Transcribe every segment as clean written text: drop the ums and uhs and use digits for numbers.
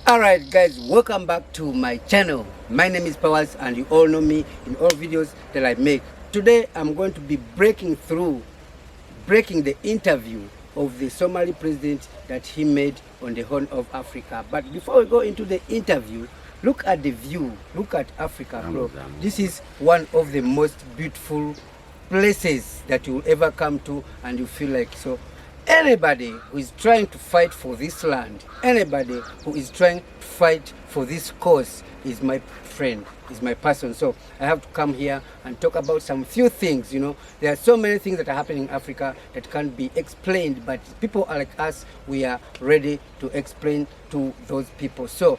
Alright guys, welcome back to my channel. My name is Powers and you all know me in all videos that I make. Today I'm going to be breaking the interview of the Somali president that he made on the Horn of Africa. But before we go into the interview, look at the view, look at Africa, bro. This is one of the most beautiful places that you will ever come to, and you feel like so. Anybody who is trying to fight for this land, anybody who is trying to fight for this cause is my friend, is my person. So I have to come here and talk about some few things. You know, there are so many things that are happening in Africa that can't be explained, but people like us, we are ready to explain to those people. So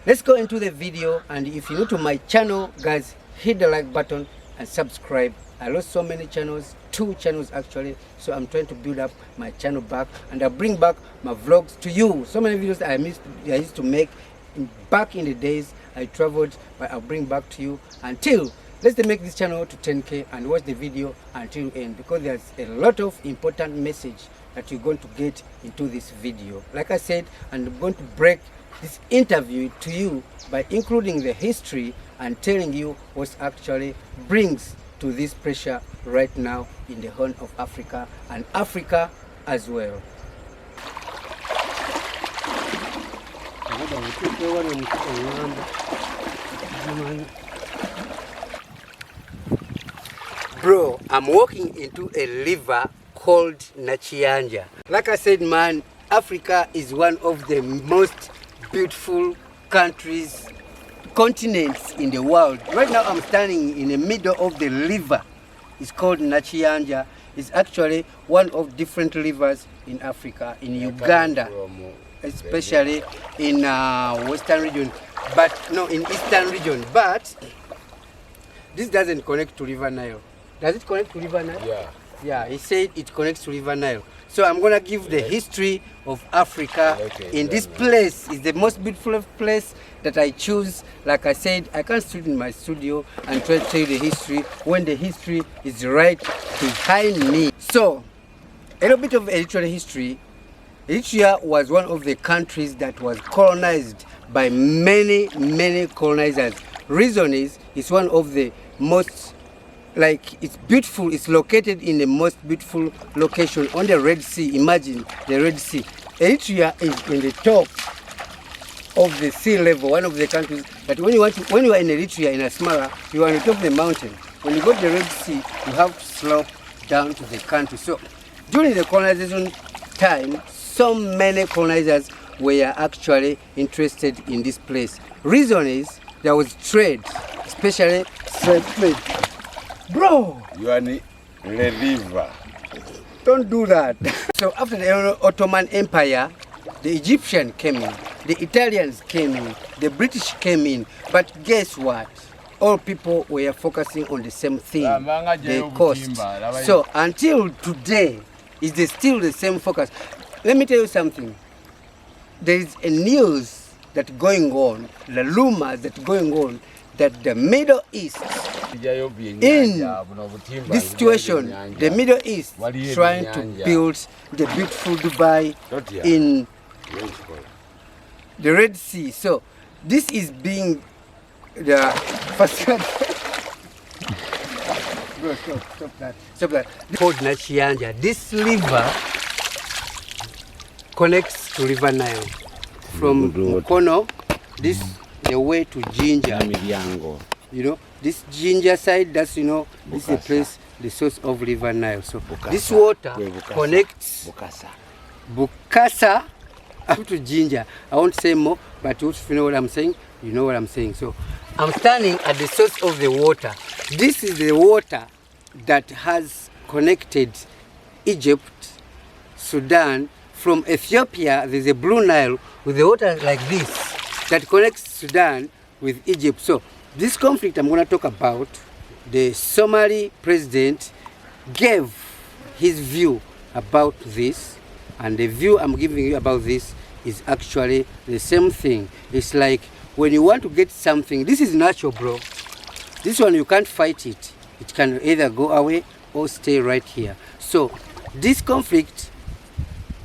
let's go into the video, and if you're new to my channel, guys, hit the like button and subscribe. I lost so many channels, 2 channels actually, so I'm trying to build up my channel back, and I'll bring back my vlogs to you. So many videos that I used to make back in the days I traveled, but I'll bring back to you until let's make this channel to 10k and watch the video until end, because there's a lot of important message that you're going to get into this video. Like I said, I'm going to break this interview to you by including the history and telling you what actually brings to this pressure right now in the Horn of Africa and Africa as well. Bro, I'm walking into a river called Nachianja. Like I said, man, Africa is one of the most beautiful continents in the world. Right now I'm standing in the middle of the river. It's called Nachianja. It's actually one of different rivers in Africa, in Uganda, especially in western region, but no, in eastern region. But this doesn't connect to River Nile. Does it connect to River Nile? Yeah, he said it connects to River Nile. So I'm gonna give the history of Africa in this place. It's the most beautiful place that I choose. Like I said, I can't sit in my studio and try to tell you the history when the history is right behind me. So, a little bit of Eritrean history. Eritrea was one of the countries that was colonized by many colonizers. Reason is, it's one of the most, like, it's beautiful. It's located in the most beautiful location on the Red Sea. Imagine the Red Sea. Eritrea is in the top of the sea level, one of the countries that when you are in Eritrea, in Asmara, you are on the top of the mountain. When you go to the Red Sea, you have to slope down to the country. So during the colonization time, so many colonizers were actually interested in this place. Reason is, there was trade, especially slave trade. Bro! You are in the river. Don't do that. So after the Ottoman Empire, the Egyptian came in, the Italians came in, the British came in. But guess what? All people were focusing on the same thing, the coast. So until today, it's still the same focus. Let me tell you something. There is a news that going on, the rumors that going on, that the Middle East, in this situation, the Middle East trying to build the beautiful Dubai in the Red Sea. So this is being the facility. Bro, stop that. Stop that. Called Nachianja. This river connects to River Nile from Mukono. This the way to Jinja. You know, this Jinja side, that's, you know, this is the place, the source of River Nile. So this water connects Bukasa up to Jinja. I won't say more, but if you know what I'm saying, you know what I'm saying. So I'm standing at the source of the water. This is the water that has connected Egypt, Sudan. From Ethiopia, there's a Blue Nile with the water like this that connects Sudan with Egypt. So this conflict I'm going to talk about, the Somali president gave his view about this, and the view I'm giving you about this is actually the same thing. It's like when you want to get something, this is natural, bro. This one, you can't fight it. It can either go away or stay right here. So this conflict,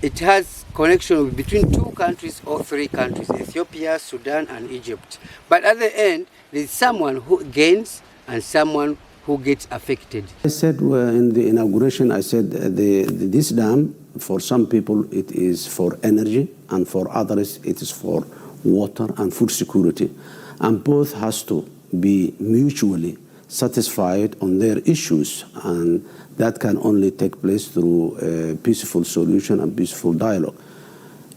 it has connection between two countries or three countries, Ethiopia, Sudan, and Egypt. But at the end, there's someone who gains and someone who gets affected. I said in the inauguration, I said this dam, for some people it is for energy, and for others it is for water and food security. And both has to be mutually satisfied on their issues, and that can only take place through a peaceful solution and peaceful dialogue.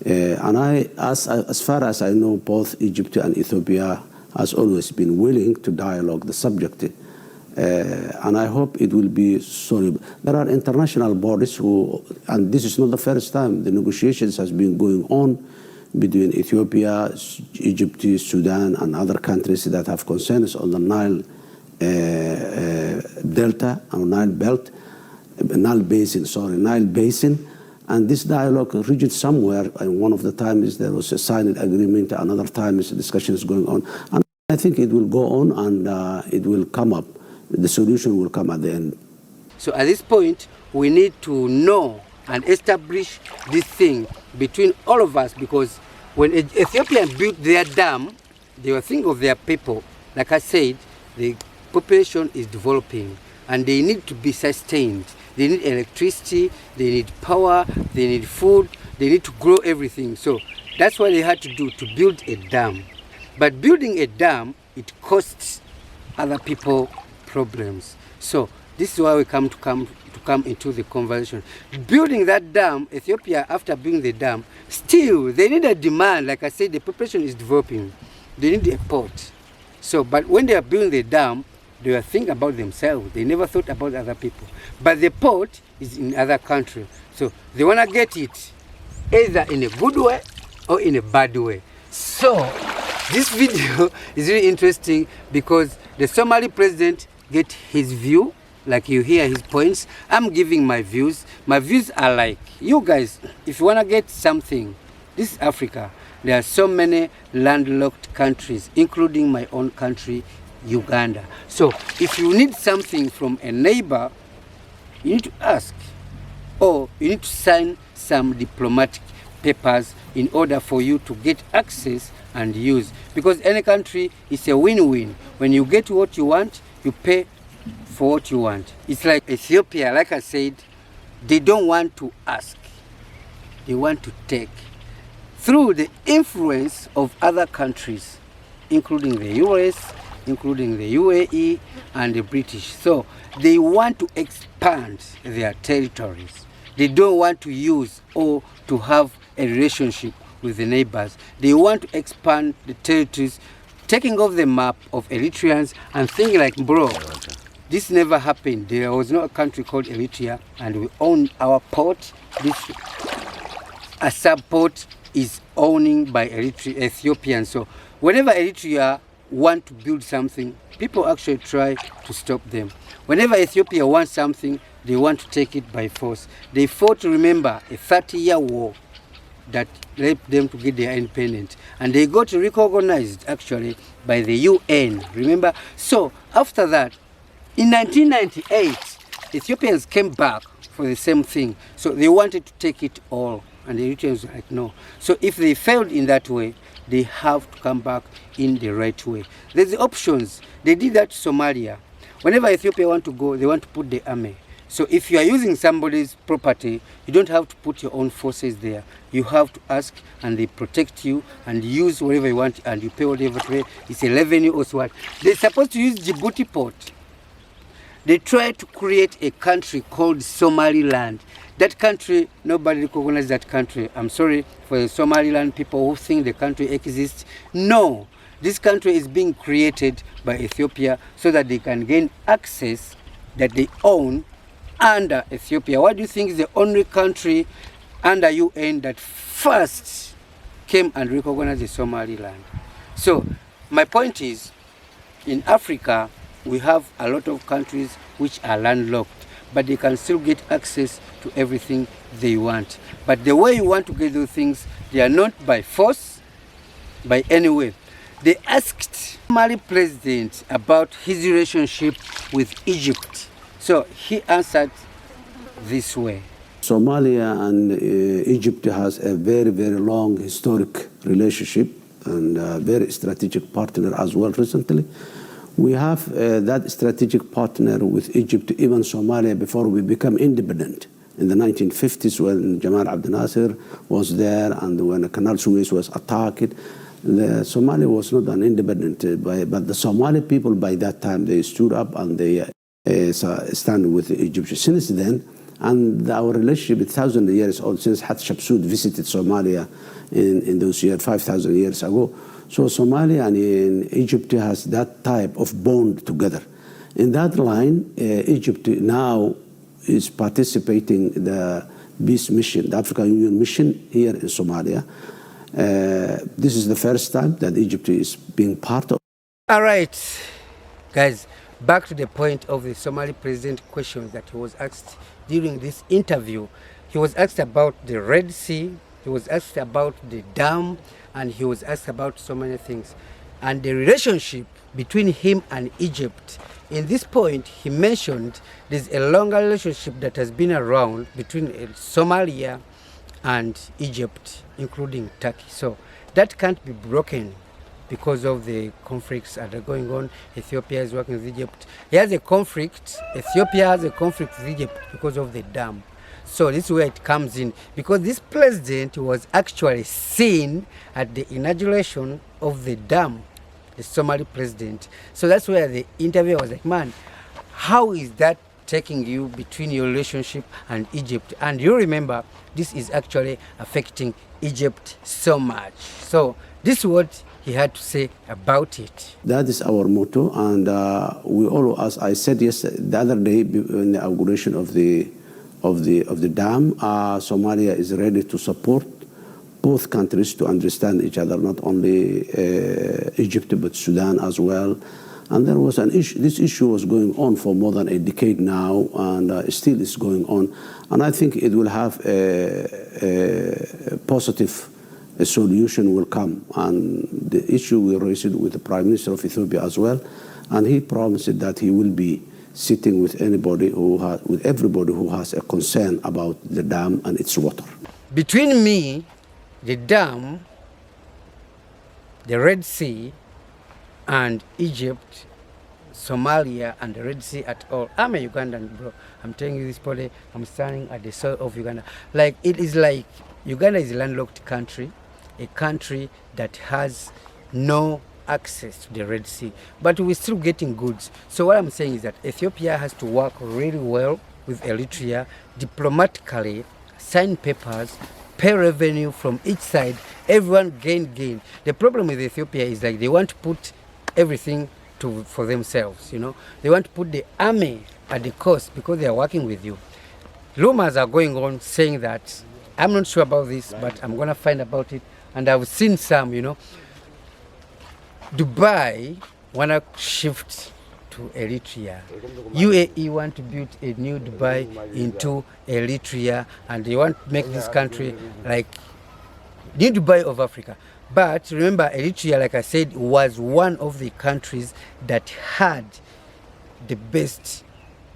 And as far as I know, both Egypt and Ethiopia has always been willing to dialogue the subject. And I hope it will be soluble. There are international bodies who, and this is not the first time, the negotiations has been going on between Ethiopia, Egypt, Sudan, and other countries that have concerns on the Nile Delta, or Nile Belt, Nile Basin. And this dialogue reached somewhere, and one of the times there was a signed agreement, another time is discussions going on. And I think it will go on, and it will come up. The solution will come at the end. So at this point, we need to know and establish this thing between all of us, because when Ethiopians built their dam, they were thinking of their people. Like I said, the population is developing and they need to be sustained. They need electricity, they need power, they need food, they need to grow everything. So that's what they had to do, to build a dam. But building a dam, it costs other people problems. So this is why we come into the conversation. Building that dam, Ethiopia, after building the dam, still they need a demand. Like I said, the population is developing. They need a port. So, but when they are building the dam, they were thinking about themselves. They never thought about other people. But the port is in other country. So they want to get it either in a good way or in a bad way. So this video is really interesting because the Somali president get his view, like you hear his points. I'm giving my views. My views are like, you guys, if you want to get something, this is Africa. There are so many landlocked countries, including my own country, Uganda. So if you need something from a neighbor, you need to ask, or you need to sign some diplomatic papers in order for you to get access and use. Because any country is a win-win. When you get what you want, you pay for what you want. It's like Ethiopia, like I said, they don't want to ask. They want to take. Through the influence of other countries, including the US, including the UAE and the British. So they want to expand their territories. They don't want to use or to have a relationship with the neighbors. They want to expand the territories, taking off the map of Eritreans and thinking like, bro, this never happened. There was no country called Eritrea, and we own our port. This a sub-port is owning by Ethiopians. So whenever Eritrea want to build something, people actually try to stop them. Whenever Ethiopia wants something, they want to take it by force. They fought, remember, a 30-year war that led them to get their independence. And they got recognized, actually, by the UN, remember? So after that, in 1998, Ethiopians came back for the same thing. So they wanted to take it all. And the Eritreans were like, no. So if they failed in that way, they have to come back in the right way. There's the options. They did that to Somalia. Whenever Ethiopia want to go, they want to put the army. So if you are using somebody's property, you don't have to put your own forces there. You have to ask, and they protect you and use whatever you want, and you pay whatever you pay. It's a revenue or so what. They're supposed to use Djibouti port. They tried to create a country called Somaliland. That country, nobody recognizes that country. I'm sorry for the Somaliland people who think the country exists. No, this country is being created by Ethiopia so that they can gain access that they own under Ethiopia. Why do you think is the only country under UN that first came and recognized the Somaliland? So my point is, in Africa, we have a lot of countries which are landlocked, but they can still get access to everything they want. But the way you want to get those things, they are not by force, by any way. They asked Mali president about his relationship with Egypt. So he answered this way. Somalia and Egypt has a very, very long historic relationship and a very strategic partner as well recently. We have that strategic partner with Egypt, even Somalia, before we become independent. In the 1950s, when Jamal Abdel Nasser was there and when Canal Suez was attacked, Somalia was not an independent, but the Somali people by that time, they stood up and they stand with the Egyptians. Since then, and our relationship is 1,000 years old, since Hatshepsut visited Somalia in those years, 5,000 years ago. So Somalia and Egypt has that type of bond together. In that line, Egypt now is participating in the peace mission, the African Union mission here in Somalia. This is the first time that Egypt is being part of. All right, guys, back to the point of the Somali president question that he was asked during this interview. He was asked about the Red Sea, he was asked about the dam, and he was asked about so many things. And the relationship between him and Egypt. In this point, he mentioned there's a longer relationship that has been around between Somalia and Egypt, including Turkey. So that can't be broken because of the conflicts that are going on. Ethiopia is working with Egypt. He has a conflict. Ethiopia has a conflict with Egypt because of the dam. So this is where it comes in, because this president was actually seen at the inauguration of the dam, the Somali president. So that's where the interviewer was like, man, how is that taking you between your relationship and Egypt? And you remember, this is actually affecting Egypt so much. So this is what he had to say about it. That is our motto, and we all, as I said yesterday, the other day in the inauguration of the dam, Somalia is ready to support both countries to understand each other, not only Egypt but Sudan as well. And there was an issue. This issue was going on for more than a decade now, and still is going on. And I think it will have a positive solution will come. And the issue we raised it with the Prime Minister of Ethiopia as well, and he promised that he will be sitting with anybody with everybody who has a concern about the dam and its water. Between me, the dam, the Red Sea, and Egypt, Somalia, and the Red Sea at all. I'm a Ugandan, bro. I'm telling you this probably, I'm standing at the soil of Uganda. Like, it is like Uganda is a landlocked country, a country that has no access to the Red Sea, but we're still getting goods. So what I'm saying is that Ethiopia has to work really well with Eritrea, diplomatically, sign papers, pay revenue from each side, everyone gain. The problem with Ethiopia is like they want to put everything for themselves, you know. They want to put the army at the cost because they are working with you. Rumors are going on saying that, I'm not sure about this, but I'm going to find about it, and I've seen some, you know. Dubai want to shift to Eritrea. UAE want to build a new Dubai into Eritrea, and they want to make this country like new Dubai of Africa. But remember, Eritrea, like I said, was one of the countries that had the best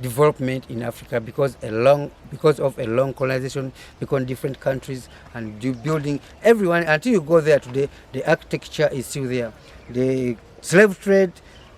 development in Africa because of a long colonization between different countries and building everyone. Until you go there today, the architecture is still there. The slave trade,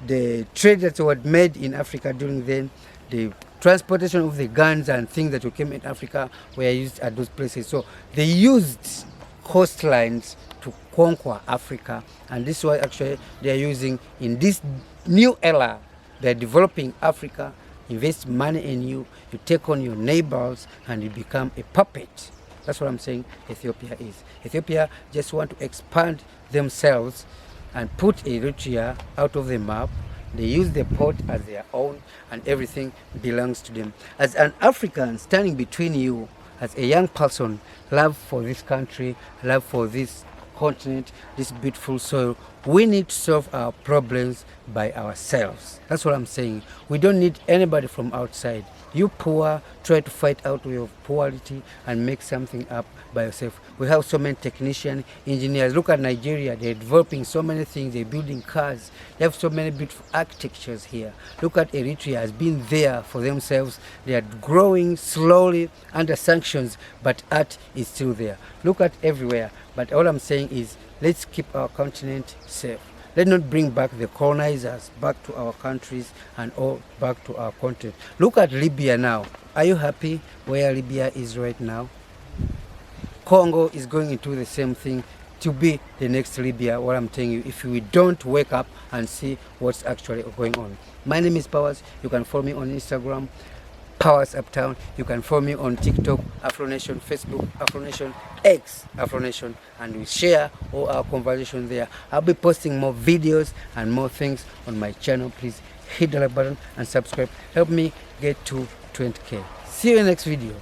the trade that was made in Africa during then, the transportation of the guns and things that came in Africa were used at those places. So they used coastlines to conquer Africa, and this is what actually they are using in this new era. They're developing Africa, invest money in you, you take on your neighbors, and you become a puppet. That's what I'm saying Ethiopia is. Ethiopia just want to expand themselves and put Eritrea out of the map. They use the port as their own, and everything belongs to them. As an African standing between you, as a young person, love for this country, love for this continent, this beautiful soil, we need to solve our problems by ourselves. That's what I'm saying. We don't need anybody from outside. You poor, try to fight out your poverty and make something up by yourself. We have so many technicians, engineers. Look at Nigeria, they're developing so many things, they're building cars. They have so many beautiful architectures here. Look at Eritrea, has been there for themselves. They are growing slowly under sanctions, but art is still there. Look at everywhere. But all I'm saying is, let's keep our continent safe. Let's not bring back the colonizers back to our countries and all back to our continent. Look at Libya now. Are you happy where Libya is right now? Congo is going into the same thing to be the next Libya. What I'm telling you, if we don't wake up and see what's actually going on. My name is Powers. You can follow me on Instagram, Powers Uptown. You can follow me on TikTok, AfroNation, Facebook, AfroNation, X, AfroNation, and we share all our conversation there. I'll be posting more videos and more things on my channel. Please hit the like button and subscribe. Help me get to 20K. See you in the next video.